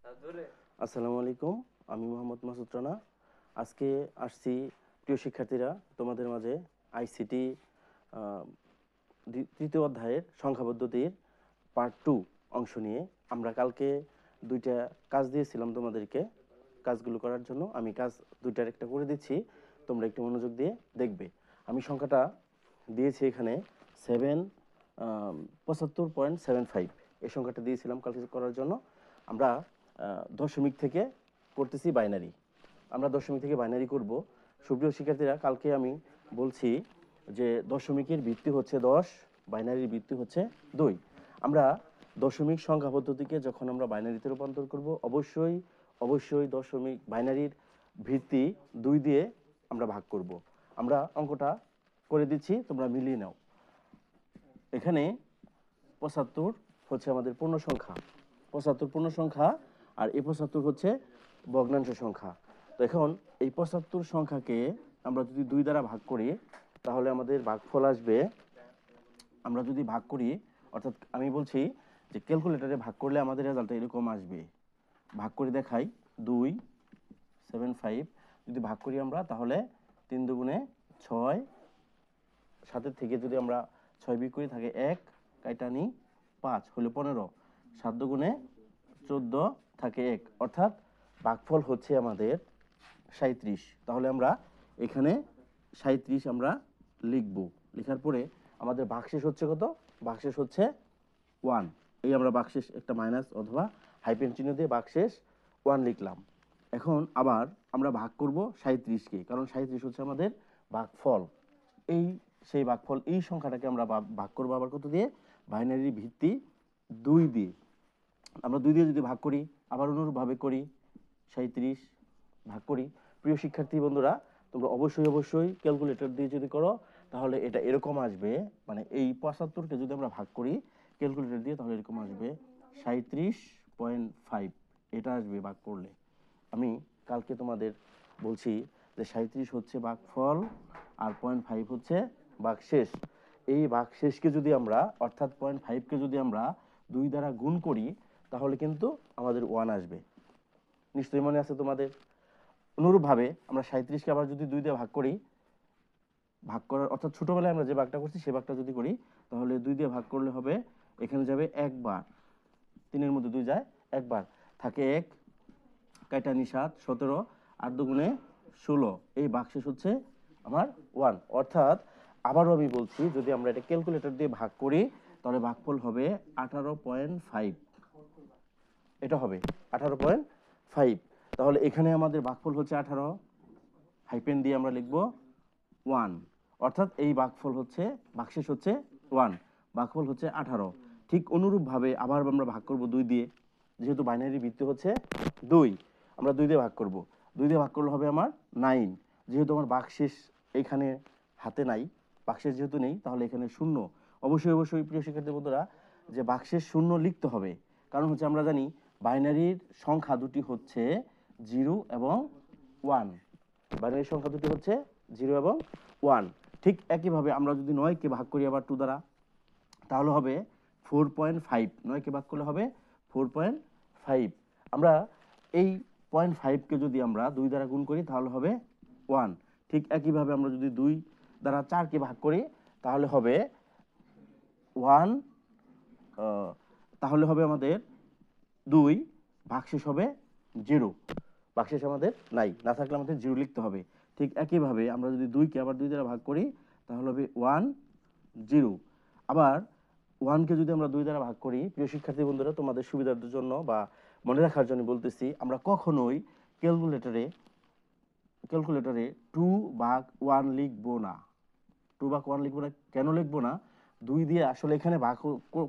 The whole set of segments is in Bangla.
আসসালামু আলাইকুম। আমি মোহাম্মদ মাসুদ রানা। আজকে আসছি প্রিয় শিক্ষার্থীরা তোমাদের মাঝে আইসিটি তৃতীয় অধ্যায়ের সংখ্যা পদ্ধতির পার্ট 2 অংশ নিয়ে। আমরা কালকে দুইটা কাজ দিয়েছিলাম তোমাদেরকে। কাজগুলো করার জন্য আমি কাজ দুইটার একটা করে দিচ্ছি, তোমরা একটু মনোযোগ দিয়ে দেখবে। আমি সংখ্যাটা দিয়েছি এখানে 75.75, এই সংখ্যাটা দিয়েছিলাম কালকে করার জন্য। আমরা দশমিক থেকে করতেছি বাইনারি। আমরা দশমিক থেকে বাইনারি করব। সুপ্রিয় শিক্ষার্থীরা, কালকে আমি বলছি যে দশমিকের ভিত্তি হচ্ছে 10, বাইনারির ভিত্তি হচ্ছে 2। আমরা দশমিক সংখ্যা পদ্ধতিকে যখন আমরা বাইনারিতে রূপান্তর করব, অবশ্যই অবশ্যই দশমিক বাইনারির ভিত্তি 2 দিয়ে আমরা ভাগ করব। আমরা অঙ্কটা করে দিচ্ছি, তোমরা মিলিয়ে নাও। এখানে 75 হচ্ছে আমাদের পূর্ণ সংখ্যা, 75 পূর্ণ সংখ্যা, আর এই 75 হচ্ছে ভগ্নাংশ সংখ্যা। তো এখন এই 75 সংখ্যাকে আমরা যদি 2 দ্বারা ভাগ করি তাহলে আমাদের ভাগফল আসবে। আমরা যদি ভাগ করি, অর্থাৎ আমি বলছি যে ক্যালকুলেটরে ভাগ করলে আমাদের রেজাল্টটা এরকম আসবে। ভাগ করে দেখাই, 275 যদি ভাগ করি আমরা, তাহলে 3 দুগুণে 6, 7 থেকে যদি আমরা 6 বিয়োগ করি থাকে 1, কাইটানি 5 হলো 15, 7 দুগুণে 14 থাকে 1, অর্থাৎ ভাগফল হচ্ছে আমাদের 37। তাহলে আমরা এখানে 37 আমরা লিখব। লেখার পরে আমাদের ভাগশেষ হচ্ছে কত? ভাগশেষ হচ্ছে 1। এই আমরা ভাগশেষ একটা মাইনাস অথবা হাইফেন চিহ্ন দিয়ে ভাগশেষ 1 লিখলাম। এখন আবার আমরা ভাগ করব 37কে, কারণ 37 হচ্ছে আমাদের ভাগফল। এই সেই ভাগফল, এই সংখ্যাটাকে আমরা ভাগ করবো আবার কত দিয়ে? বাইনারি ভিত্তি 2 দিয়ে। আমরা 2 দিয়ে যদি ভাগ করি, আবার অনুরূপভাবে করি, 37 ভাগ করি। প্রিয় শিক্ষার্থী বন্ধুরা, তোমরা অবশ্যই অবশ্যই ক্যালকুলেটর দিয়ে যদি করো তাহলে এটা এরকম আসবে। মানে এই 75কে যদি আমরা ভাগ করি ক্যালকুলেটর দিয়ে, তাহলে এরকম আসবে 37.5, এটা আসবে ভাগ করলে। আমি কালকে তোমাদের বলছি যে 37 হচ্ছে ভাগফল আর 0.5 হচ্ছে ভাগশেষ। এই ভাগশেষকে যদি আমরা, অর্থাৎ 0.5কে যদি আমরা 2 দ্বারা গুণ করি তাহলে কিন্তু আমাদের 1 আসবে। নিশ্চয়ই মনে আছে তোমাদের? অনুরূপভাবে আমরা 37কে আবার যদি 2 দিয়ে ভাগ করি, ভাগ করার অর্থাৎ ছোটবেলায় আমরা যে ভাগটা করছি সে ভাগটা যদি করি, তাহলে 2 দিয়ে ভাগ করলে হবে, এখানে যাবে একবার, 3-এর মধ্যে 2 যায় একবার, থাকে 1, কাইটানি 7, 17, 8 দুগুণে 16, এই ভাগশেষ হচ্ছে আমার 1। অর্থাৎ আবারও আমি বলছি, যদি আমরা এটা ক্যালকুলেটর দিয়ে ভাগ করি তাহলে ভাগফল হবে 18.5, এটা হবে 18.5। তাহলে এখানে আমাদের ভাগফল হচ্ছে 18, হাইপেন দিয়ে আমরা লিখব 1, অর্থাৎ এই ভাগফল হচ্ছে, ভাগশেষ হচ্ছে 1, ভাগফল হচ্ছে 18। ঠিক অনুরূপভাবে আবার আমরা ভাগ করব 2 দিয়ে, যেহেতু বাইনারি ভিত্তি হচ্ছে 2, আমরা 2 দিয়ে ভাগ করব। 2 দিয়ে ভাগ করলে হবে আমার 9, যেহেতু আমার ভাগশেষ এখানে হাতে নাই, ভাগশেষ যেহেতু নেই, তাহলে এখানে 0। অবশ্যই অবশ্যই প্রিয় শিক্ষার্থী বন্ধুরা, যে ভাগশেষ 0 লিখতে হবে, কারণ হচ্ছে আমরা জানি বাইনারির সংখ্যা দুটি হচ্ছে 0 এবং 1। বাইনারি সংখ্যা দুটি হচ্ছে 0 এবং 1। ঠিক একইভাবে আমরা যদি 9কে ভাগ করি আবার 2 দ্বারা, তাহলে হবে 4.5। 9কে ভাগ করলে হবে 4.5। আমরা এই 0.5কে যদি আমরা 2 দ্বারা গুণ করি তাহলে হবে 1। ঠিক একইভাবে আমরা যদি 2 দ্বারা 4কে ভাগ করি তাহলে হবে 1, তাহলে হবে আমাদের 2, ভাগশেষ হবে 0। ভাগশেষ আমাদের নাই, না থাকলে আমাদের 0 লিখতে হবে। ঠিক একইভাবে আমরা যদি 2কে আবার 2 দ্বারা ভাগ করি তাহলে হবে 1, 0। আবার 1কে যদি আমরা 2 দ্বারা ভাগ করি, প্রিয় শিক্ষার্থী বন্ধুরা, তোমাদের সুবিধার জন্য বা মনে রাখার জন্য বলতেছি, আমরা কখনোই ক্যালকুলেটরে 2 ভাগ 1 লিখবো না। 2 ভাগ 1 লিখবো না। কেন লিখবো না? 2 দিয়ে আসলে এখানে ভাগ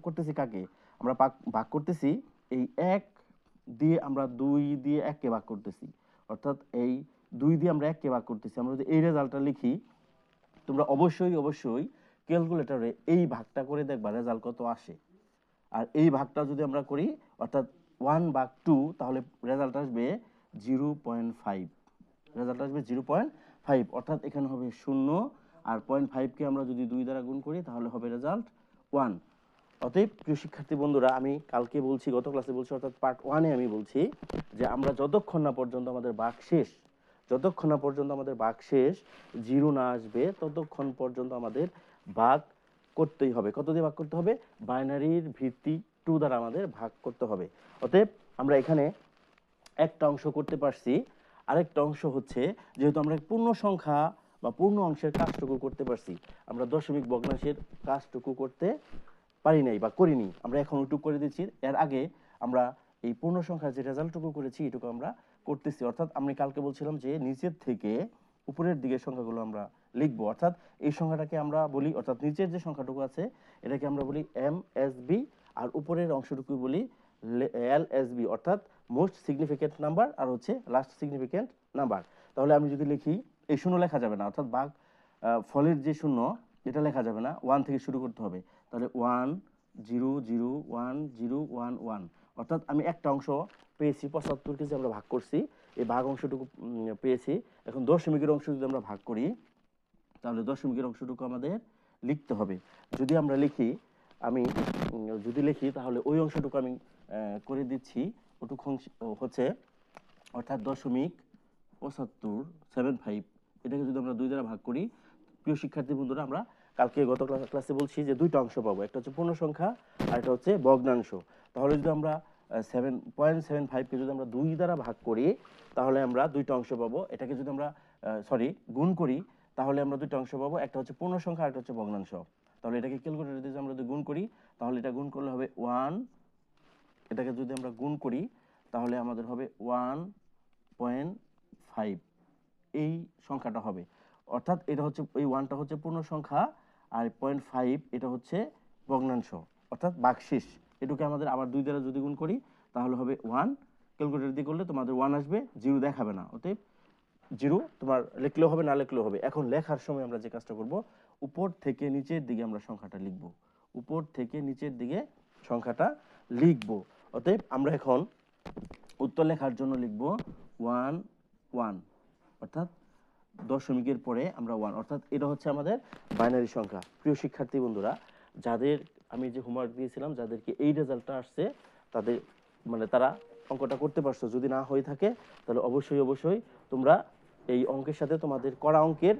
করতেছি কাকে? আমরা ভাগ করতেছি এই 1 দিয়ে, আমরা 2 দিয়ে 1কে ভাগ করতেছি, অর্থাৎ এই 2 দিয়ে আমরা 1কে ভাগ করতেছি। আমরা যদি এই রেজাল্টটা লিখি, তোমরা অবশ্যই অবশ্যই ক্যালকুলেটরে এই ভাগটা করে দেখবা রেজাল্ট কত আসে। আর এই ভাগটা যদি আমরা করি, অর্থাৎ 1/2, তাহলে রেজাল্ট আসবে 0.5। রেজাল্ট আসবে 0.5, অর্থাৎ এখানে হবে 0, আর 0.5কে আমরা যদি 2 দ্বারা গুণ করি তাহলে হবে রেজাল্ট 1। অতএব প্রিয় শিক্ষার্থী বন্ধুরা, আমি কালকে বলছি, গত ক্লাসে বলছি, অর্থাৎ পার্ট 1-এ আমি বলছি যে আমরা যতক্ষণ না পর্যন্ত আমাদের ভাগ শেষ, যতক্ষণ না পর্যন্ত আমাদের ভাগ শেষ, জিরো না আসবে, ততক্ষণ পর্যন্ত আমাদের ভাগ করতেই হবে। কত দিয়ে ভাগ করতে হবে? বাইনারির ভিত্তি 2 দ্বারা আমাদের ভাগ করতে হবে। অতএব আমরা এখানে একটা অংশ করতে পারছি। আরেকটা অংশ হচ্ছে, যেহেতু আমরা পূর্ণ সংখ্যা বা পূর্ণ অংশের কাজটুকু করতে পারছি, আমরা দশমিক ভগ্নাংশের কাজটুকু করতে পারি নাই বা করিনি। আমরা এখন ওইটুকু করে দিচ্ছি। এর আগে আমরা এই পূর্ণ সংখ্যার যে রেজাল্টটুকু করেছি এটুকু আমরা করতেছি। অর্থাৎ আমি কালকে বলছিলাম যে নিচের থেকে উপরের দিকে সংখ্যাগুলো আমরা লিখবো। অর্থাৎ এই সংখ্যাটাকে আমরা বলি, অর্থাৎ নিচের যে সংখ্যাটুকু আছে এটাকে আমরা বলি MSB, আর উপরের অংশটুকু বলি LSB, অর্থাৎ মোস্ট সিগনিফিকেন্ট নাম্বার আর হচ্ছে লাস্ট সিগনিফিকেন্ট নাম্বার। তাহলে আমি যদি লিখি, এই শূন্য লেখা যাবে না, অর্থাৎ ভাগ ফলের যে শূন্য এটা লেখা যাবে না, 1 থেকে শুরু করতে হবে। তাহলে 1 0 0 1 0 1 1, অর্থাৎ আমি একটা অংশ পেয়েছি, 75 কে যে আমরা ভাগ করছি, এই ভাগ অংশটুকু পেয়েছি। এখন দশমিকের অংশ যদি আমরা ভাগ করি, তাহলে দশমিকের অংশটুকু আমাদের লিখতে হবে। যদি আমরা লিখি, আমি যদি লিখি তাহলে ওই অংশটুকু আমি করে দিচ্ছি। ওটুকু হচ্ছে, অর্থাৎ 0.75, এটাকে যদি আমরা 2 দ্বারা ভাগ করি, প্রিয় শিক্ষার্থী বন্ধুরা, আমরা কালকে গত ক্লাসে বলছি যে দুইটা অংশ পাবো, একটা হচ্ছে পূর্ণ সংখ্যা আর একটা হচ্ছে ভগ্নাংশ। তাহলে যদি আমরা 7.75 কে যদি আমরা 2 দ্বারা ভাগ করি, তাহলে আমরা দুইটা অংশ পাবো। এটাকে যদি আমরা গুণ করি, তাহলে আমরা দুইটা অংশ পাবো, একটা হচ্ছে পূর্ণ সংখ্যা আর একটা হচ্ছে ভগ্নাংশ। তাহলে এটাকে ক্যালকুলেটর দিয়ে আমরা যদি গুণ করি, তাহলে এটা গুণ করলে হবে 1, এটাকে যদি আমরা গুণ করি তাহলে আমাদের হবে 1.5, এই সংখ্যাটা হবে। অর্থাৎ এটা হচ্ছে, এই 1টা হচ্ছে পূর্ণ সংখ্যা আর 0.5 এটা হচ্ছে ভগ্নাংশ, অর্থাৎ ভাগশেষ। এটুকু আমাদের আবার 2 দ্বারা যদি গুণ করি তাহলে হবে 1। ক্যালকুলেটর দিয়ে করলে তোমাদের 1 আসবে, 0 দেখাবে না। অতএব 0 তোমার লিখলেও হবে, না লিখলেও হবে। এখন লেখার সময় আমরা যে কাজটা করব, উপর থেকে নিচের দিকে আমরা সংখ্যাটা লিখব, উপর থেকে নিচের দিকে সংখ্যাটা লিখব। অতএব আমরা এখন উত্তর লেখার জন্য লিখব 1 1, অর্থাৎ দশমিকের পরে আমরা 1, অর্থাৎ এটা হচ্ছে আমাদের বাইনারি সংখ্যা। প্রিয় শিক্ষার্থী বন্ধুরা, যাদের আমি যে হোমওয়ার্ক দিয়েছিলাম, যাদেরকে এই রেজাল্টটা আসছে, তাদের তারা অঙ্কটা করতে পারছো। যদি না হয়ে থাকে তাহলে অবশ্যই অবশ্যই তোমরা এই অঙ্কের সাথে তোমাদের করা অঙ্কের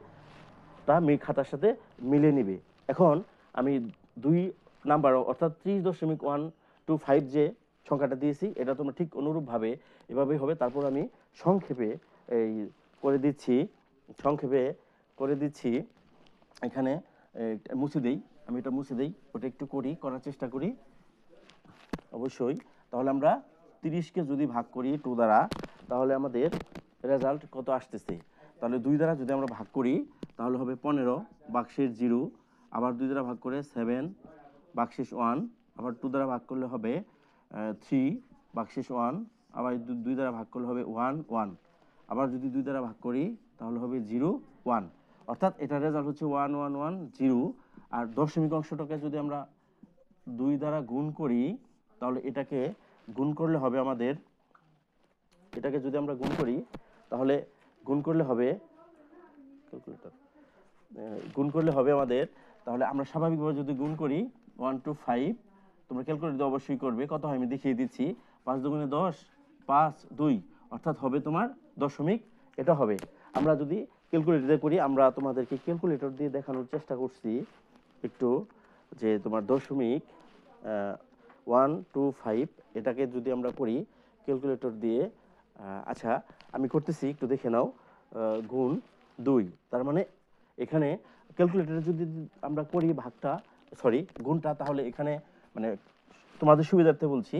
খাতার সাথে মিলে নিবে। এখন আমি 2 নাম্বার, অর্থাৎ 30.125 যে সংখ্যাটা দিয়েছি, এটা তোমরা ঠিক অনুরূপভাবে এভাবেই হবে। তারপর আমি সংক্ষেপে এই করে দিচ্ছি, সংক্ষেপে করে দিচ্ছি। এখানে মুছে দেই, আমি এটা মুছে দেই, ওটা একটু করার চেষ্টা করি অবশ্যই। তাহলে আমরা 30কে যদি ভাগ করি 2 দ্বারা, তাহলে আমাদের রেজাল্ট কত আসতেছে? তাহলে 2 দ্বারা যদি আমরা ভাগ করি তাহলে হবে 15 ভাগশেষ 0, আবার 2 দ্বারা ভাগ করে 7 ভাগশেষ 1, আবার 2 দ্বারা ভাগ করলে হবে 3 ভাগশেষ 1, আবার 2 দ্বারা ভাগ করলে হবে 1 1, আবার যদি 2 দ্বারা ভাগ করি তাহলে হবে 0 1, অর্থাৎ এটার রেজাল্ট হচ্ছে 1 1 1 0। আর দশমিক অংশটাকে যদি আমরা 2 দ্বারা গুণ করি, তাহলে এটাকে গুণ করলে হবে আমাদের, এটাকে যদি আমরা গুণ করি তাহলে গুণ করলে হবে, ক্যালকুলেটর গুণ করলে হবে আমাদের, তাহলে আমরা স্বাভাবিকভাবে যদি গুণ করি 1 2 5, তোমরা ক্যালকুলেটর দিয়ে অবশ্যই করবে, কত হয় আমি দেখিয়ে দিচ্ছি। 5 দুগুণে 10, 5 2, অর্থাৎ হবে তোমার দশমিক, এটা হবে। আমরা যদি ক্যালকুলেটর দিয়ে করি, আমরা তোমাদেরকে ক্যালকুলেটর দিয়ে দেখানোর চেষ্টা করছি একটু, যে তোমার দশমিক 1 2 5, এটাকে যদি আমরা করি ক্যালকুলেটর দিয়ে, আচ্ছা আমি করতেছি, একটু দেখে নাও। গুণ 2, তার মানে এখানে ক্যালকুলেটরে যদি আমরা করি ভাগটা, গুণটা, তাহলে এখানে তোমাদের সুবিধার্থে বলছি,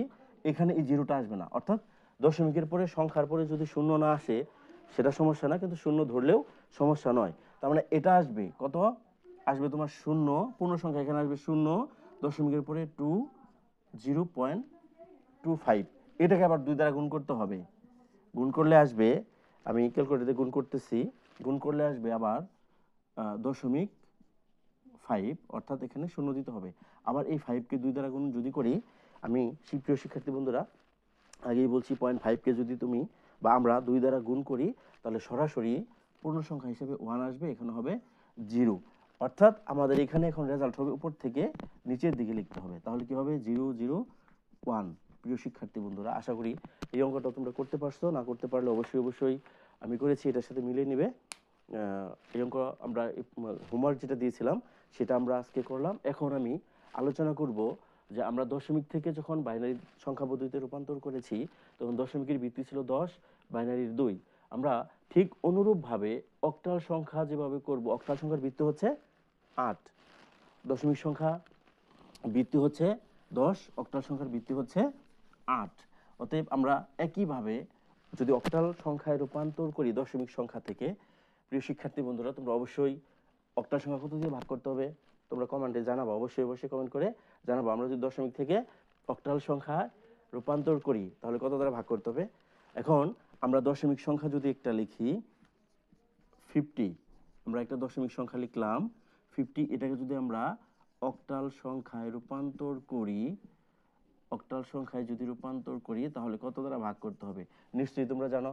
এখানে এই জিরোটা আসবে না। অর্থাৎ দশমিকের পরে, সংখ্যার পরে যদি শূন্য না আসে সেটা সমস্যা না, কিন্তু শূন্য ধরলেও সমস্যা নয়। তার মানে এটা আসবে, কত আসবে তোমার? শূন্য, পূর্ণ সংখ্যা এখানে আসবে 0, দশমিকের পরে 2 0.25, এটাকে আবার 2 দ্বারা গুণ করতে হবে। গুণ করলে আসবে, আমি ক্যালকুলেটর দিয়ে গুণ করতেছি, গুণ করলে আসবে আবার 0.5, অর্থাৎ এখানে 0 দিতে হবে। আবার এই 5কে 2 দ্বারা গুণ যদি করি, আমি প্রিয় শিক্ষার্থী বন্ধুরা আগেই বলছি, 0.5কে যদি তুমি বা আমরা 2 দ্বারা গুণ করি, তাহলে সরাসরি পূর্ণ সংখ্যা হিসেবে 1 আসবে, এখানে হবে 0। অর্থাৎ আমাদের এখানে এখন রেজাল্ট হবে উপর থেকে নিচের দিকে লিখতে হবে। তাহলে কি হবে 0 0 1। প্রিয় শিক্ষার্থী বন্ধুরা, আশা করি এই অঙ্কটা তোমরা করতে পারছো। না করতে পারলে অবশ্যই আমি করেছি এটার সাথে মিলিয়ে নিবে। এই অঙ্ক আমরা হোমওয়ার্ক যেটা দিয়েছিলাম সেটা আমরা আজকে করলাম। এখন আমি আলোচনা করব যে আমরা দশমিক থেকে যখন বাইনারি সংখ্যা পদ্ধতিতে রূপান্তর করেছি তখন দশমিকের ভিত্তি ছিল 10, বাইনারির 2। আমরা ঠিক অনুরূপভাবে অক্টাল সংখ্যা যেভাবে করব, অক্টাল সংখ্যার ভিত্তি হচ্ছে 8, দশমিক সংখ্যা ভিত্তি হচ্ছে 10, অক্টাল সংখ্যার ভিত্তি হচ্ছে 8। অতএব আমরা একইভাবে যদি অক্টাল সংখ্যায় রূপান্তর করি দশমিক সংখ্যা থেকে, প্রিয় শিক্ষার্থী বন্ধুরা তোমরা অবশ্যই অক্টাল সংখ্যা কত দিয়ে ভাগ করতে হবে তোমরা কমেন্টে জানাবো। অবশ্যই কমেন্ট করে জানাবো। আমরা যদি দশমিক থেকে অক্টাল সংখ্যায় রূপান্তর করি তাহলে কত দ্বারা ভাগ করতে হবে। এখন আমরা দশমিক সংখ্যা যদি একটা লিখি 50, আমরা একটা দশমিক সংখ্যা লিখলাম 50, এটাকে যদি আমরা অক্টাল সংখ্যায় রূপান্তর করি, অক্টাল সংখ্যায় যদি রূপান্তর করি তাহলে কত দ্বারা ভাগ করতে হবে নিশ্চয়ই তোমরা জানো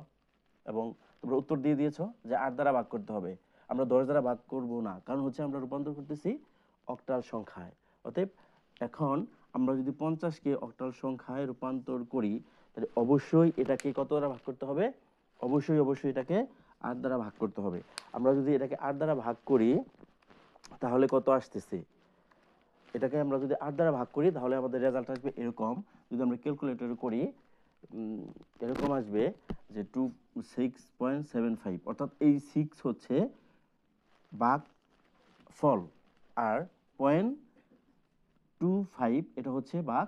এবং তোমরা উত্তর দিয়ে দিয়েছো যে 8 দ্বারা ভাগ করতে হবে। আমরা 10 দ্বারা ভাগ করব না, কারণ হচ্ছে আমরা রূপান্তর করতেছি অক্টাল সংখ্যায়। অতএব এখন আমরা যদি 50 কে অক্টাল সংখ্যায় রূপান্তর করি তাহলে অবশ্যই এটাকে কত দ্বারা ভাগ করতে হবে, অবশ্যই এটাকে 8 দ্বারা ভাগ করতে হবে। আমরা যদি এটাকে 8 দ্বারা ভাগ করি তাহলে কত আসতেছে, এটাকে আমরা যদি 8 দ্বারা ভাগ করি তাহলে আমাদের রেজাল্ট আসবে এরকম। যদি আমরা ক্যালকুলেটরে করি এরকম আসবে যে 6.75, অর্থাৎ এই 6 হচ্ছে ভাগ ফল আর 0.25 এটা হচ্ছে ভাগ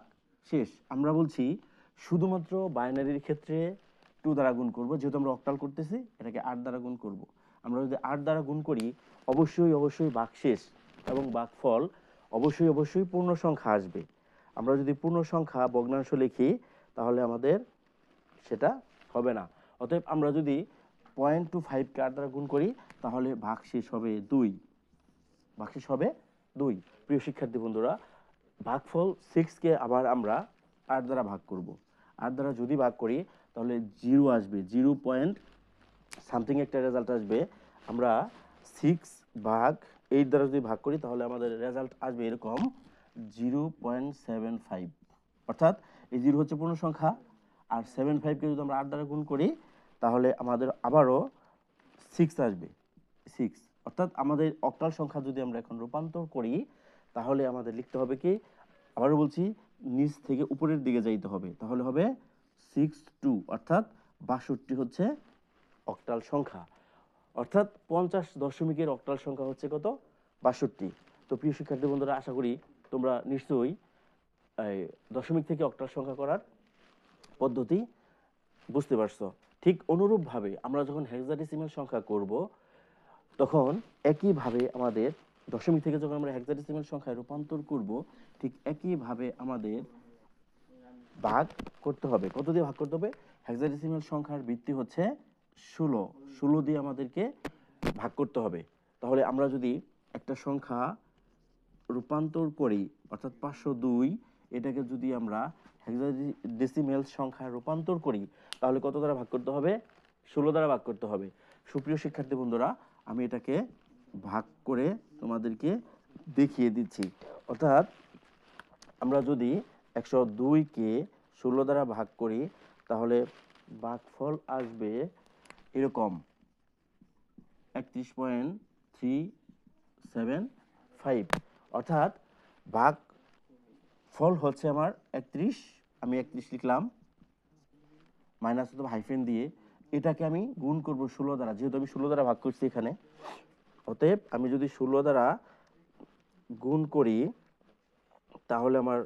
শেষ। আমরা বলছি শুধুমাত্র বাইনারির ক্ষেত্রে 2 দ্বারা গুণ করব, যেহেতু আমরা অক্টাল করতেছি এটাকে 8 দ্বারা গুণ করব। আমরা যদি 8 দ্বারা গুণ করি অবশ্যই ভাগ শেষ এবং ভাগ ফল অবশ্যই পূর্ণ সংখ্যা আসবে। আমরা যদি পূর্ণ সংখ্যা ভগ্নাংশ লিখি তাহলে আমাদের সেটা হবে না। অতএব আমরা যদি 0.25 কে 8 দ্বারা গুণ করি তাহলে ভাগশেষ হবে 2, ভাগশেষ হবে 2। প্রিয় শিক্ষার্থী বন্ধুরা, ভাগফল 6 কে আবার আমরা 8 দ্বারা ভাগ করব। 8 দ্বারা যদি ভাগ করি তাহলে 0 আসবে, 0 পয়েন্ট সামথিং একটা রেজাল্ট আসবে। আমরা 6 ভাগ 8 দ্বারা যদি ভাগ করি তাহলে আমাদের রেজাল্ট আসবে এরকম 0.75। অর্থাৎ এই 0 হচ্ছে পূর্ণ সংখ্যা আর 75 কে যদি আমরা 8 দ্বারা গুণ করি তাহলে আমাদের আবারও 6 আসবে, 6। অর্থাৎ আমাদের অক্টাল সংখ্যা যদি আমরা এখন রূপান্তর করি তাহলে আমাদের লিখতে হবে কি, আবারও বলছি নিচ থেকে উপরের দিকে যাইতে হবে। তাহলে হবে 62, অর্থাৎ 62 হচ্ছে অক্টাল সংখ্যা। অর্থাৎ 50 দশমিকের অক্টাল সংখ্যা হচ্ছে কত, 62। তো প্রিয় শিক্ষার্থী বন্ধুরা, আশা করি তোমরা নিশ্চয়ই দশমিক থেকে অক্টাল সংখ্যা করার পদ্ধতি বুঝতে পারছো। ঠিক অনুরূপভাবে আমরা যখন হেক্সাডেসিমাল সংখ্যা করব তখন একইভাবে আমাদের দশমিক থেকে যখন আমরা হেক্সাডেসিমাল সংখ্যায় রূপান্তর করব ঠিক একইভাবে আমাদের ভাগ করতে হবে। কত দিয়ে ভাগ করতে হবে, হেক্সাডেসিমাল সংখ্যার ভিত্তি হচ্ছে 16, 16 দিয়ে আমাদেরকে ভাগ করতে হবে। তাহলে আমরা যদি একটা সংখ্যা রূপান্তর করি অর্থাৎ 502, এটাকে যদি আমরা হেক্সাডেসিমাল সংখ্যায় রূপান্তর করি তাহলে কত দ্বারা ভাগ করতে হবে, 16 দ্বারা ভাগ করতে হবে। সুপ্রিয় শিক্ষার্থী বন্ধুরা, আমি এটাকে ভাগ করে তোমাদেরকে দেখিয়ে দিচ্ছি। অর্থাৎ আমরা যদি 102 কে 16 দ্বারা ভাগ করি তাহলে ভাগফল আসবে এরকম 31.375। অর্থাৎ ভাগ ফল হচ্ছে আমার 31, আমি 31 লিখলাম মাইনাস অথবা হাইফেন দিয়ে, এটাকে আমি গুণ করব 16 দ্বারা, যেহেতু আমি 16 দ্বারা ভাগ করছি এখানে। অতএব আমি যদি 16 দ্বারা গুণ করি তাহলে আমার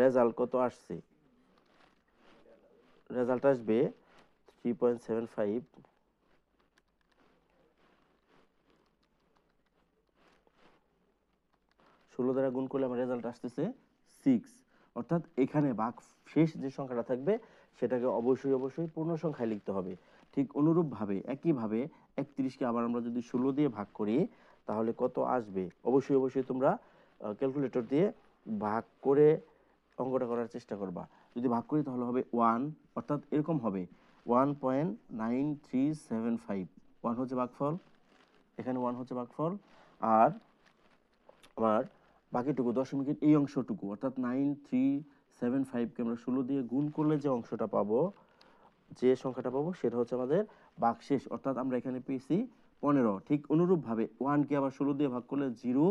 রেজাল্ট কত আসছে, রেজাল্ট আসবে 3.75। 16 দ্বারা গুণ করলে আমার রেজাল্ট আসতেছে 6। অর্থাৎ এখানে ভাগ শেষ যে সংখ্যাটা থাকবে সেটাকে অবশ্যই পূর্ণ সংখ্যায় লিখতে হবে। ঠিক অনুরূপভাবে একইভাবে 31 কে আবার আমরা যদি 16 দিয়ে ভাগ করি তাহলে কত আসবে, অবশ্যই তোমরা ক্যালকুলেটর দিয়ে ভাগ করে অঙ্কটা করার চেষ্টা করবা। যদি ভাগ করি তাহলে হবে 1, অর্থাৎ এরকম হবে 1.9375। 1 হচ্ছে ভাগফল, এখানে 1 হচ্ছে ভাগফল আর আমার বাকিটুকু দশমিকের এই অংশটুকু অর্থাৎ 9375কে আমরা 16 দিয়ে গুণ করলে যে অংশটা পাবো, যে সংখ্যাটা পাবো সেটা হচ্ছে আমাদের ভাগশেষ। অর্থাৎ আমরা এখানে পেয়েছি 15। ঠিক অনুরূপভাবে 1কে আবার 16 দিয়ে ভাগ করলে 0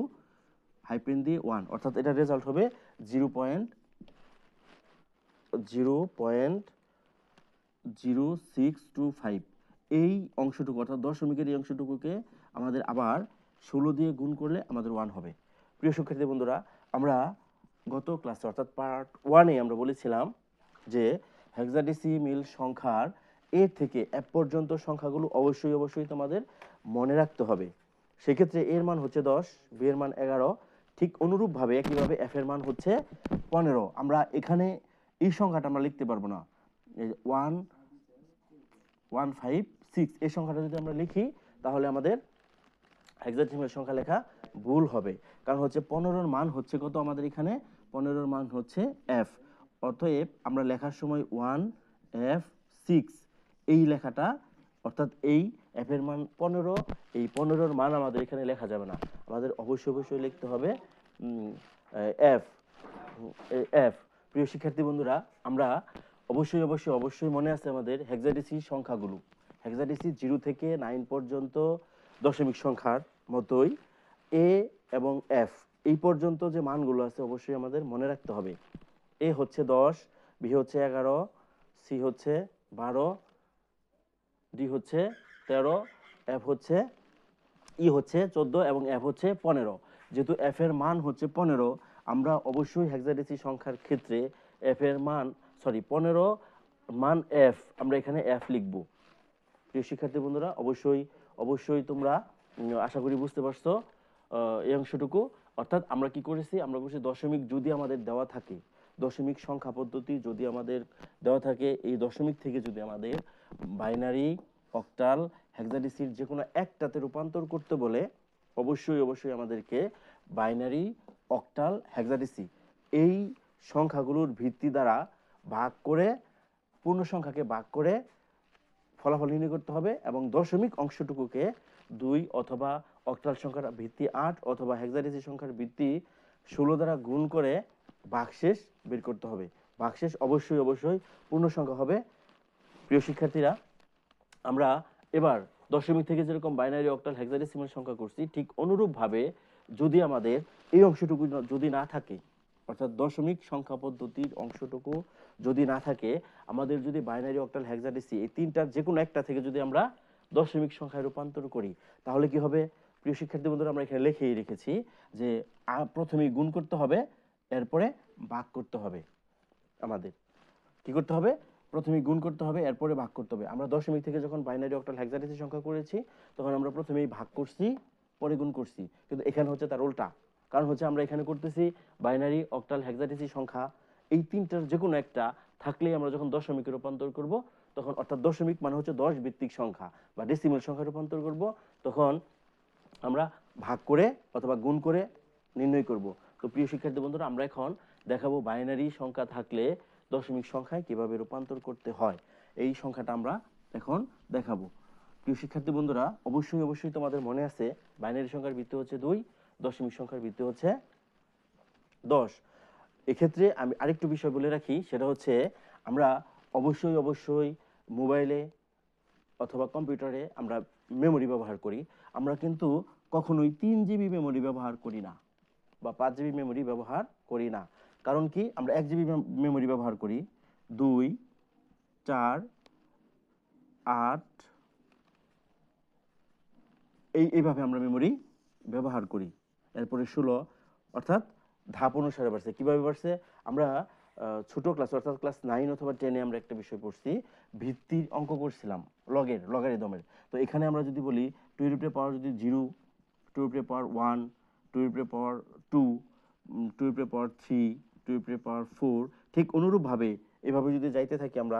হাইপেন দিয়ে 1, অর্থাৎ এটা রেজাল্ট হবে 0.0625। এই অংশটুকু অর্থাৎ দশমিকের এই অংশটুকুকে আমাদের আবার 16 দিয়ে গুণ করলে আমাদের 1 হবে। প্রিয় শিক্ষার্থী বন্ধুরা, আমরা গত ক্লাসে অর্থাৎ পার্ট 1-এ আমরা বলেছিলাম যে হেক্সাডেসিমেল সংখ্যার এ থেকে এফ পর্যন্ত সংখ্যাগুলো অবশ্যই তোমাদের মনে রাখতে হবে। সেক্ষেত্রে এর মান হচ্ছে 10, বি এর মান 11, ঠিক অনুরূপভাবে একইভাবে এফ এর মান হচ্ছে 15। আমরা এখানে এই সংখ্যাটা আমরা লিখতে পারবো না, 1156 এই সংখ্যাটা যদি আমরা লিখি তাহলে আমাদের হেক্সাডেসিমেল সংখ্যা লেখা ভুল হবে। কারণ হচ্ছে 15-র মান হচ্ছে কত আমাদের এখানে, 15-র মান হচ্ছে এফ। অতএব আমরা লেখার সময় 1f6 এই লেখাটা অর্থাৎ এই এফ এর মান 15, এই 15-র মান আমাদের এখানে লেখা যাবে না, আমাদের অবশ্যই লিখতে হবে এফ। এফ। প্রিয় শিক্ষার্থী বন্ধুরা, আমরা অবশ্যই মনে আছে আমাদের হেক্সাডেসি সংখ্যাগুলো, হেক্সাডেসি 0 থেকে 9 পর্যন্ত দশমিক সংখ্যার মতোই এ এবং এফ এই পর্যন্ত যে মানগুলো আছে অবশ্যই আমাদের মনে রাখতে হবে। এ হচ্ছে 10, বি হচ্ছে 11, সি হচ্ছে 12, ডি হচ্ছে 13, এফ হচ্ছে ই হচ্ছে 14 এবং এফ হচ্ছে 15। যেহেতু এফ এর মান হচ্ছে 15, আমরা অবশ্যই হেক্সাডেসি সংখ্যার ক্ষেত্রে এফ এর মান 15 মান এফ, আমরা এখানে এফ লিখব। প্রিয় শিক্ষার্থী বন্ধুরা, অবশ্যই তোমরা আশা করি বুঝতে পারছো এই অংশটুকু। অর্থাৎ আমরা কি করেছি, আমরা বলছি দশমিক যদি আমাদের দেওয়া থাকে, দশমিক সংখ্যা পদ্ধতি যদি আমাদের দেওয়া থাকে, এই দশমিক থেকে যদি আমাদের বাইনারি, অক্টাল, হেক্সাডেসির যে কোনো একটাতে রূপান্তর করতে বলে অবশ্যই আমাদেরকে বাইনারি, অক্টাল, হেক্সাডেসি এই সংখ্যাগুলোর ভিত্তি দ্বারা ভাগ করে, পূর্ণ সংখ্যাকে ভাগ করে ফলাফল নির্ণয় করতে হবে এবং দশমিক অংশটুকুকে 2 অথবা অক্টাল সংখ্যার ভিত্তি 8 অথবা হেক্সাডেসি সংখ্যার ভিত্তি 16 দ্বারা গুণ করে ভাগশেষ বের করতে হবে। ভাগশেষ অবশ্যই পূর্ণ সংখ্যা হবে। প্রিয় শিক্ষার্থীরা, আমরা এবার দশমিক থেকে যেরকম বাইনারি, অক্টাল, হেক্সাডেসিমাল সংখ্যা করছি, ঠিক অনুরূপভাবে যদি আমাদের এই অংশটুকু যদি না থাকে, অর্থাৎ দশমিক সংখ্যা পদ্ধতির অংশটুকু যদি না থাকে, আমাদের যদি বাইনারি, অক্টাল, হেক্সাডেসি এই তিনটার যে কোনো একটা থেকে যদি আমরা দশমিক সংখ্যায় রূপান্তর করি তাহলে কি হবে? প্রিয় শিক্ষার্থী বন্ধুরা, আমরা এখানে লিখেই রেখেছি যে প্রথমে গুণ করতে হবে, এরপরে ভাগ করতে হবে। আমাদের কি করতে হবে? প্রথমে গুণ করতে হবে, এরপরে ভাগ করতে হবে। আমরা দশমিক থেকে যখন বাইনারি, অক্টাল, হেক্সাডেসি সংখ্যা করেছি তখন আমরা প্রথমেই ভাগ করছি, পরে গুণ করছি, কিন্তু এখানে হচ্ছে তার উল্টা। কারণ হচ্ছে আমরা এখানে করতেছি বাইনারি, অক্টাল, হেক্সাডেসি সংখ্যা এই তিনটার যে কোনো একটা থাকলেই আমরা যখন দশমিকে রূপান্তর করব তখন, অর্থাৎ দশমিক মানে হচ্ছে 10 ভিত্তিক সংখ্যা বা ডেসিমেল সংখ্যা রূপান্তর করব, তখন আমরা ভাগ করে অথবা গুণ করে নির্ণয় করব। তো প্রিয় শিক্ষার্থী বন্ধুরা, আমরা এখন দেখাবো বাইনারি সংখ্যা থাকলে দশমিক সংখ্যায় কিভাবে রূপান্তর করতে হয়। এই সংখ্যাটা আমরা এখন দেখাবো। প্রিয় শিক্ষার্থী বন্ধুরা, অবশ্যই তোমাদের মনে আছে বাইনারি সংখ্যার ভিত্তি হচ্ছে 2, দশমিক সংখ্যার ভিত্তি হচ্ছে 10। এক্ষেত্রে আমি আরেকটু বিষয় বলে রাখি, সেটা হচ্ছে আমরা অবশ্যই মোবাইলে অথবা কম্পিউটারে আমরা মেমোরি ব্যবহার করি, আমরা কিন্তু কখনোই 3 GB মেমোরি ব্যবহার করি না বা 5 GB মেমোরি ব্যবহার করি না। কারণ কি? আমরা 1 GB মেমোরি ব্যবহার করি। 2, 4, 8 এইভাবে আমরা মেমোরি ব্যবহার করি। এরপরে 16, অর্থাৎ ধাপ অনুসারে বাড়ছে। কিভাবে বাড়ছে? আমরা ছোট ক্লাস অর্থাৎ ক্লাস 9 অথবা 10-এ আমরা একটা বিষয় পড়ছি, ভিত্তির অঙ্ক করছিলাম, লগারিদমের। তো এখানে আমরা যদি বলি 2 এর পাওয়ার যদি 0, 2 এর পাওয়ার 1, 2 এর পাওয়ার 2, 2 এর পাওয়ার 3, 2 এর পাওয়ার 4, ঠিক অনুরূপভাবে এভাবে যদি যাইতে থাকি আমরা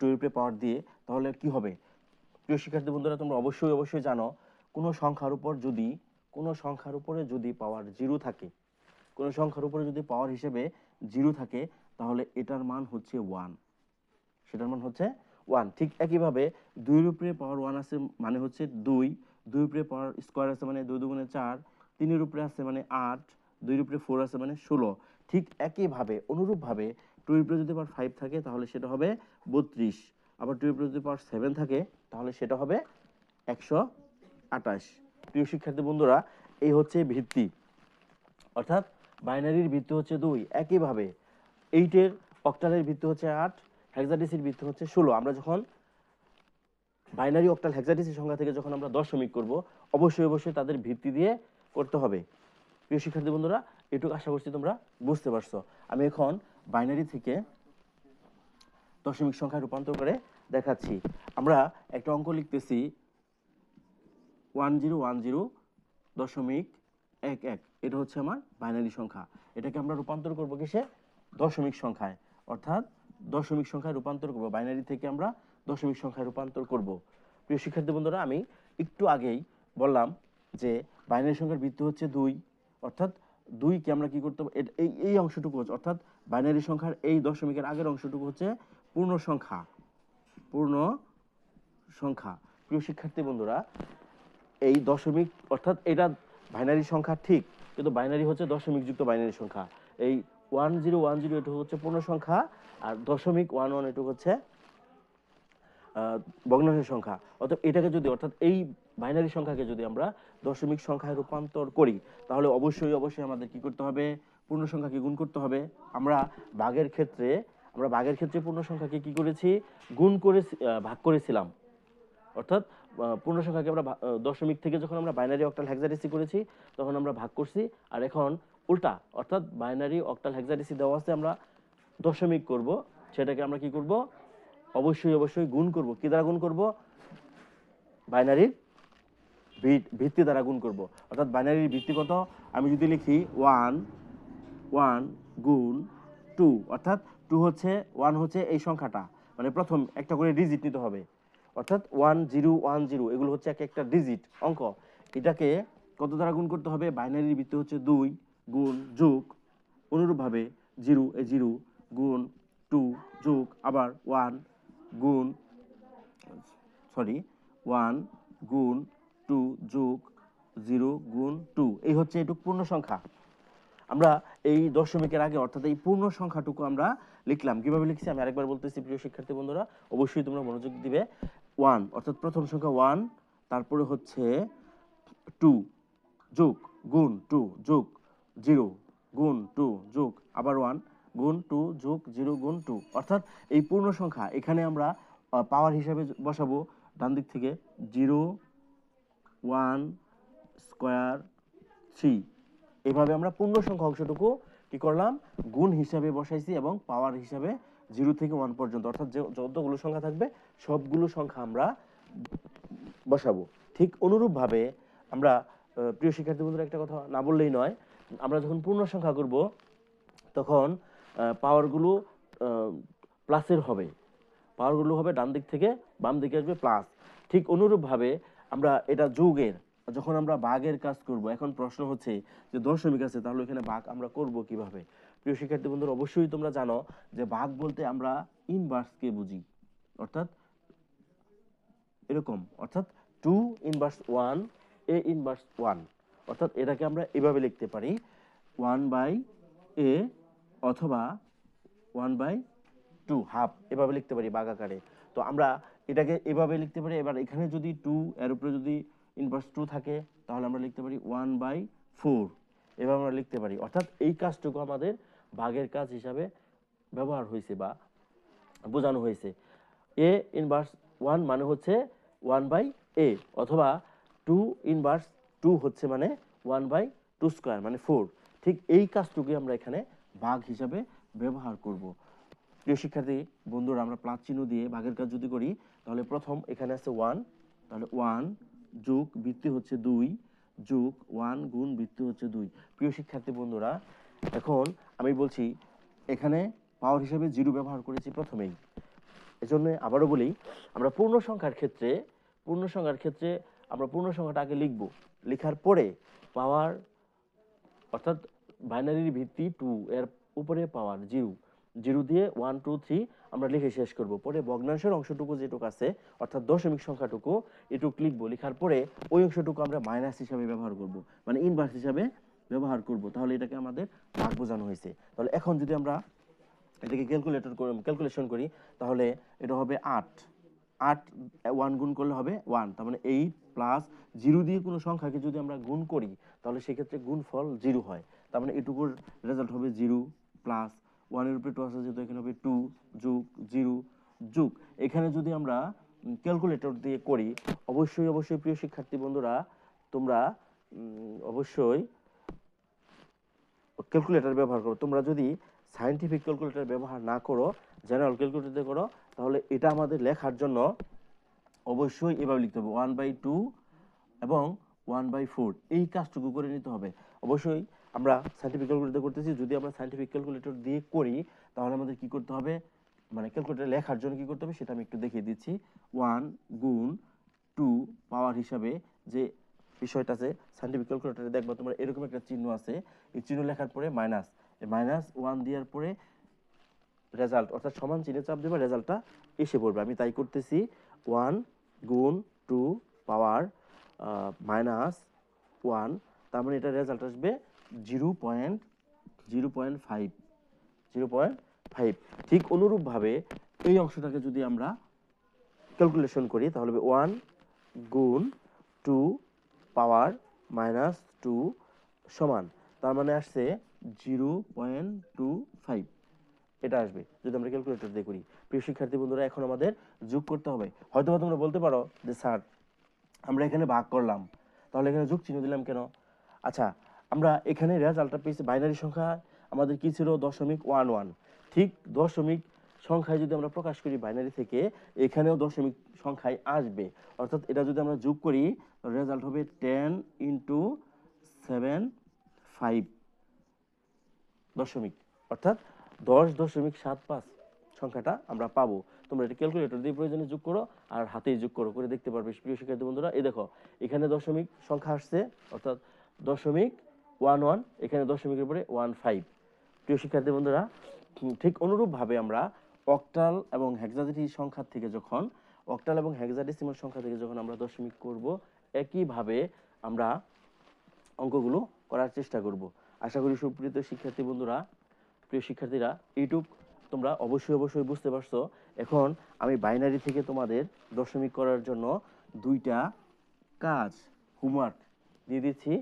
2 এর পাওয়ার দিয়ে, তাহলে কি হবে? প্রিয় শিক্ষার্থী বন্ধুরা, তোমরা অবশ্যই জানো কোনো সংখ্যার উপরে যদি পাওয়ার 0 থাকে, কোনো সংখ্যার উপরে যদি পাওয়ার হিসেবে 0 থাকে তাহলে এটার মান হচ্ছে 1, সেটার মান হচ্ছে 1। ঠিক একইভাবে 2 এর উপরে পাওয়ার 1 আছে মানে হচ্ছে 2, 2 উপরে পাওয়ার স্কয়ার আছে মানে 2 দুগুণে 4, 3 এর উপরে আছে মানে 8, 2 এর উপরে 4 আছে মানে 16। ঠিক একইভাবে অনুরূপভাবে 2 এর উপরে যদি পাওয়ার 5 থাকে তাহলে সেটা হবে 32, আবার 2 এর উপরে যদি পাওয়ার 7 থাকে তাহলে সেটা হবে 128। প্রিয় শিক্ষার্থী বন্ধুরা, এই হচ্ছে ভিত্তি, অর্থাৎ বাইনারির ভিত্তি হচ্ছে 2। একইভাবে 8 এর অক্টালের ভিত্তি হচ্ছে 8, হেক্সাডেসির ভিত্তি হচ্ছে 16। আমরা যখন বাইনারি অক্টাল হেক্সাডেসি সংখ্যা থেকে যখন আমরা দশমিক করব, অবশ্যই তাদের ভিত্তি দিয়ে করতে হবে। প্রিয় শিক্ষার্থী বন্ধুরা, এটুকু আশা করছি তোমরা বুঝতে পারছো। আমি এখন বাইনারি থেকে দশমিক সংখ্যায় রূপান্তর করে দেখাচ্ছি। আমরা একটা অঙ্ক লিখতেছি 1010.11, এটা হচ্ছে আমার বাইনারি সংখ্যা। এটাকে আমরা রূপান্তর করব কিসে? দশমিক সংখ্যায়, অর্থাৎ দশমিক সংখ্যায় রূপান্তর করব। বাইনারি থেকে আমরা দশমিক সংখ্যায় রূপান্তর করব। প্রিয় শিক্ষার্থী বন্ধুরা, আমি একটু আগেই বললাম যে বাইনারি সংখ্যার ভিত্তি হচ্ছে 2, অর্থাৎ 2 কে আমরা কি করতে হবে, এই অংশটুকু হচ্ছে, অর্থাৎ বাইনারি সংখ্যার এই দশমিকের আগের অংশটুকু হচ্ছে পূর্ণ সংখ্যা। পূর্ণ সংখ্যা। প্রিয় শিক্ষার্থী বন্ধুরা, এই দশমিক অর্থাৎ এটা বাইনারি সংখ্যা ঠিক, কিন্তু বাইনারি হচ্ছে দশমিক যুক্ত বাইনারি সংখ্যা। এই 1010 এটা হচ্ছে পূর্ণ সংখ্যা, আর 0.11 এটা হচ্ছে ভগ্নাংশ সংখ্যা। অর্থাৎ এটাকে যদি, অর্থাৎ এই বাইনারি সংখ্যাকে যদি আমরা দশমিক সংখ্যায় রূপান্তর করি তাহলে অবশ্যই আমাদের কি করতে হবে? পূর্ণ সংখ্যাকে গুণ করতে হবে। আমরা ভাগের ক্ষেত্রে পূর্ণ সংখ্যাকে কি করেছি? গুণ করে ভাগ করেছিলাম। অর্থাৎ পূর্ণ সংখ্যাকে আমরা দশমিক থেকে যখন আমরা বাইনারি অক্টাল হেক্সাডেসি করেছি তখন আমরা ভাগ করছি, আর এখন উল্টা, অর্থাৎ বাইনারি অক্টাল হেক্সাডেসি দেওয়া আছে, আমরা দশমিক করব, সেটাকে আমরা কি করব? অবশ্যই গুণ করব। কি দ্বারা গুণ করব? বাইনারির ভিত্তি দ্বারা গুণ করব। অর্থাৎ বাইনারির ভিত্তি কত? আমি যদি লিখি 1 গুণ 2, অর্থাৎ 2 হচ্ছে 1 হচ্ছে এই সংখ্যাটা, মানে প্রথম একটা করে ডিজিট নিতে হবে, অর্থাৎ 1010 এগুলো হচ্ছে একটা ডিজিট অঙ্ক। এটাকে কত দ্বারা গুণ করতে হবে? বাইনারির ভিত্তি হচ্ছে 2 গুণ যোগ, অনুরূপভাবে 0 গুণ 2 যোগ আবার 1 গুণ 1 গুণ 2 যোগ 0 গুণ 2, এই হচ্ছে এটুকু পূর্ণ সংখ্যা। আমরা এই দশমিকের আগে, অর্থাৎ এই পূর্ণ সংখ্যাটুকু আমরা লিখলাম। কিভাবে লিখছি আমি আরেকবার বলতেছি প্রিয় শিক্ষার্থী বন্ধুরা, অবশ্যই তোমরা মনোযোগ দিবে। 1 অর্থাৎ প্রথম সংখ্যা 1, তারপরে হচ্ছে 2 যোগ গুণ 2 যোগ 0 গুণ 2 যোগ আবার 1 গুণ 2 যোগ 0 গুণ 2, অর্থাৎ এই পূর্ণ সংখ্যা এখানে আমরা পাওয়ার হিসাবে বসাবো ডান দিক থেকে 0 1 স্কয়ার 3। এভাবে আমরা পূর্ণ সংখ্যা অংশটুকু কি করলাম? গুণ হিসাবে বসাইছি এবং পাওয়ার হিসাবে 0 থেকে 1 পর্যন্ত, অর্থাৎ যতগুলো সংখ্যা থাকবে সবগুলো সংখ্যা আমরা বসাবো। ঠিক অনুরূপভাবে আমরা প্রিয় শিক্ষার্থী বন্ধুরা, একটা কথা না বললেই নয়, আমরা যখন পূর্ণ সংখ্যা করব তখন পাওয়ারগুলো প্লাসের হবে, পাওয়ারগুলো হবে ডান দিক থেকে বাম দিকে আসবে প্লাস। ঠিক অনুরূপভাবে আমরা এটা যোগের, যখন আমরা ভাগের কাজ করব, এখন প্রশ্ন হচ্ছে যে দশমিক আছে তাহলে এখানে ভাগ আমরা করব কিভাবে? প্রিয় শিক্ষার্থী বন্ধুরা, অবশ্যই তোমরা জানো যে ভাগ বলতে আমরা ইনভার্সকে বুঝি, অর্থাৎ এরকম, অর্থাৎ 2 ইনভার্স 1 a ইনভার্স 1, অর্থাৎ এটাকে আমরা এভাবে লিখতে পারি 1/a অথবা 1/2 হাফ, এভাবে লিখতে পারি ভাগ আকারে। তো আমরা এটাকে এভাবে লিখতে পারি। এবার এখানে যদি 2 এর উপরে যদি ইনভার্স 2 থাকে তাহলে আমরা লিখতে পারি 1/4, এভাবে আমরা লিখতে পারি। অর্থাৎ এই কাজটুকু আমাদের ভাগের কাজ হিসাবে ব্যবহার হয়েছে বা বোঝানো হয়েছে। a ইনভার্স 1 মানে হচ্ছে 1/a, অথবা 2 ইনভার্স 2 হচ্ছে মানে 1/2 স্কয়ার মানে 4। ঠিক এই কাজটুকুই আমরা এখানে ভাগ হিসাবে ব্যবহার করব। প্রিয় শিক্ষার্থী বন্ধুরা, আমরা প্লাস চিহ্ন দিয়ে ভাগের কাজ যদি করি তাহলে প্রথম এখানে আছে 1, তাহলে 1 যোগ ভিত্তি হচ্ছে 2 যোগ 1 গুণ ভিত্তি হচ্ছে 2। প্রিয় শিক্ষার্থী বন্ধুরা, এখন আমি বলছি এখানে পাওয়ার হিসাবে 0 ব্যবহার করেছি প্রথমেই, এজন্য আবারও বলি, আমরা পূর্ণ সংখ্যার ক্ষেত্রে আমরা পূর্ণ সংখ্যাটা আগে লিখব, লেখার পরে পাওয়ার, অর্থাৎ বাইনারির ভিত্তি 2 এর উপরে পাওয়ার 0, জিরো দিয়ে 1 2 3 আমরা লিখে শেষ করব। পরে ভগ্নাংশের অংশটুকু যেটুকু আছে অর্থাৎ দশমিক সংখ্যাটুকু এটুকু লিখবো, লেখার পরে ওই অংশটুকু আমরা মাইনাস হিসাবে ব্যবহার করব, মানে ইনভার্স হিসাবে ব্যবহার করব। তাহলে এটাকে আমাদের ভাগ বোঝানো হয়েছে। তাহলে এখন যদি আমরা এটাকে ক্যালকুলেশন করি তাহলে এটা হবে 8 8 1 গুণ করলে হবে 1, তার মানে 8 প্লাস 0 দিয়ে কোনো সংখ্যাকে যদি আমরা গুণ করি তাহলে সেক্ষেত্রে গুণফল 0 হয়। তার মানে এটুকুর রেজাল্ট হবে 0 প্লাস 1 এর উপরে 2 আছে যেহেতু এখানে হবে 2 যোগ 0 যোগ, এখানে যদি আমরা ক্যালকুলেটর দিয়ে করি অবশ্যই অবশ্যই প্রিয় শিক্ষার্থী বন্ধুরা তোমরা অবশ্যই ক্যালকুলেটর ব্যবহার করো। তোমরা যদি সায়েন্টিফিক ক্যালকুলেটর ব্যবহার না করো, জেনারেল ক্যালকুলেটর দিয়ে করো, তাহলে এটা আমাদের লেখার জন্য অবশ্যই এভাবে লিখতে হবে 1/2 এবং 1/4, এই কাজটুকু করে নিতে হবে। অবশ্যই আমরা সায়েন্টিফিক ক্যালকুলেটর করতেছি, যদি আমরা সায়েন্টিফিক ক্যালকুলেটর দিয়ে করি তাহলে আমাদের কি করতে হবে, মানে ক্যালকুলেটর লেখার জন্য কি করতে হবে সেটা আমি একটু দেখিয়ে দিচ্ছি। 1 গুণ 2 পাওয়ার হিসাবে যে বিষয়টা আছে সায়েন্টিফিক ক্যালকুলেটরে দেখবা তোমরা এরকম একটা চিহ্ন আছে, এই চিহ্ন লেখার পরে মাইনাস, এই মাইনাস 1 দেওয়ার পরে রেজাল্ট অর্থাৎ সমান চিহ্নে চাপ দেবা, রেজাল্টটা এসে পড়বে। আমি তাই করতেছি 1 গুণ 2 পাওয়ার মাইনাস 1, তার মানে এটা রেজাল্ট আসবে 0.05। ঠিক অনুরূপভাবে এই অংশটাকে যদি আমরা ক্যালকুলেশন করি তাহলে হবে 1 গুণ 2 পাওয়ার মাইনাস 2 সমান, তার মানে আসছে 0.25, এটা আসবে যদি আমরা ক্যালকুলেটর দিয়ে করি। প্রিয় শিক্ষার্থী বন্ধুরা এখন আমাদের যোগ করতে হবে। হয়তো তোমরা বলতে পারো যে স্যার আমরা এখানে ভাগ করলাম তাহলে এখানে যোগ চিহ্ন দিলাম কেন? আচ্ছা, আমরা এখানে রেজাল্টটা পেয়েছি বাইনারি সংখ্যা আমাদের কি ছিল 0.11, ঠিক দশমিক সংখ্যায় যদি আমরা প্রকাশ করি বাইনারি থেকে এখানেও দশমিক সংখ্যায় আসবে, অর্থাৎ এটা যদি আমরা যোগ করি রেজাল্ট হবে 10 × 7.5 দশমিক, অর্থাৎ 10.75 সংখ্যাটা আমরা পাবো। তোমরা এটা ক্যালকুলেটর দিয়ে প্রয়োজনে যোগ করো আর হাতেই যোগ করো, করে দেখতে পারবে প্রিয় শিক্ষার্থী বন্ধুরা। এই দেখো এখানে দশমিক সংখ্যা আসছে অর্থাৎ 0.11, এখানে দশমিকের উপরে 15। প্রিয় শিক্ষার্থী বন্ধুরা ঠিক অনুরূপভাবে আমরা অক্টাল এবং হেক্সাডেসিমাল সংখ্যা থেকে যখন আমরা দশমিক করব একইভাবে আমরা অঙ্কগুলো করার চেষ্টা করব। আশা করি সুপ্রিয় শিক্ষার্থী বন্ধুরা, প্রিয় শিক্ষার্থীরা এইটুক তোমরা অবশ্যই বুঝতে পারছো। এখন আমি বাইনারি থেকে তোমাদের দশমিক করার জন্য 2টা কাজ হোমওয়ার্ক দিয়ে দিচ্ছি,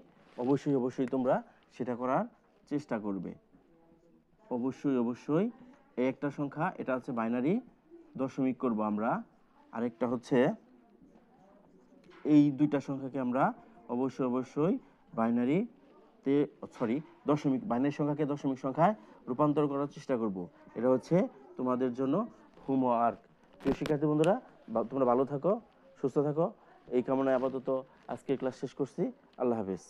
অবশ্যই তোমরা সেটা করার চেষ্টা করবে। অবশ্যই এই একটা সংখ্যা, এটা হচ্ছে বাইনারি দশমিক করব আমরা, আরেকটা হচ্ছে এই 2টা সংখ্যাকে আমরা অবশ্যই বাইনারিতে বাইনারি সংখ্যাকে দশমিক সংখ্যায় রূপান্তর করার চেষ্টা করব। এটা হচ্ছে তোমাদের জন্য হোমওয়ার্ক। প্রিয় শিক্ষার্থী বন্ধুরা তোমরা ভালো থাকো, সুস্থ থাকো, এই কামনায় আপাতত আজকের ক্লাস শেষ করছি। আল্লাহ হাফেজ।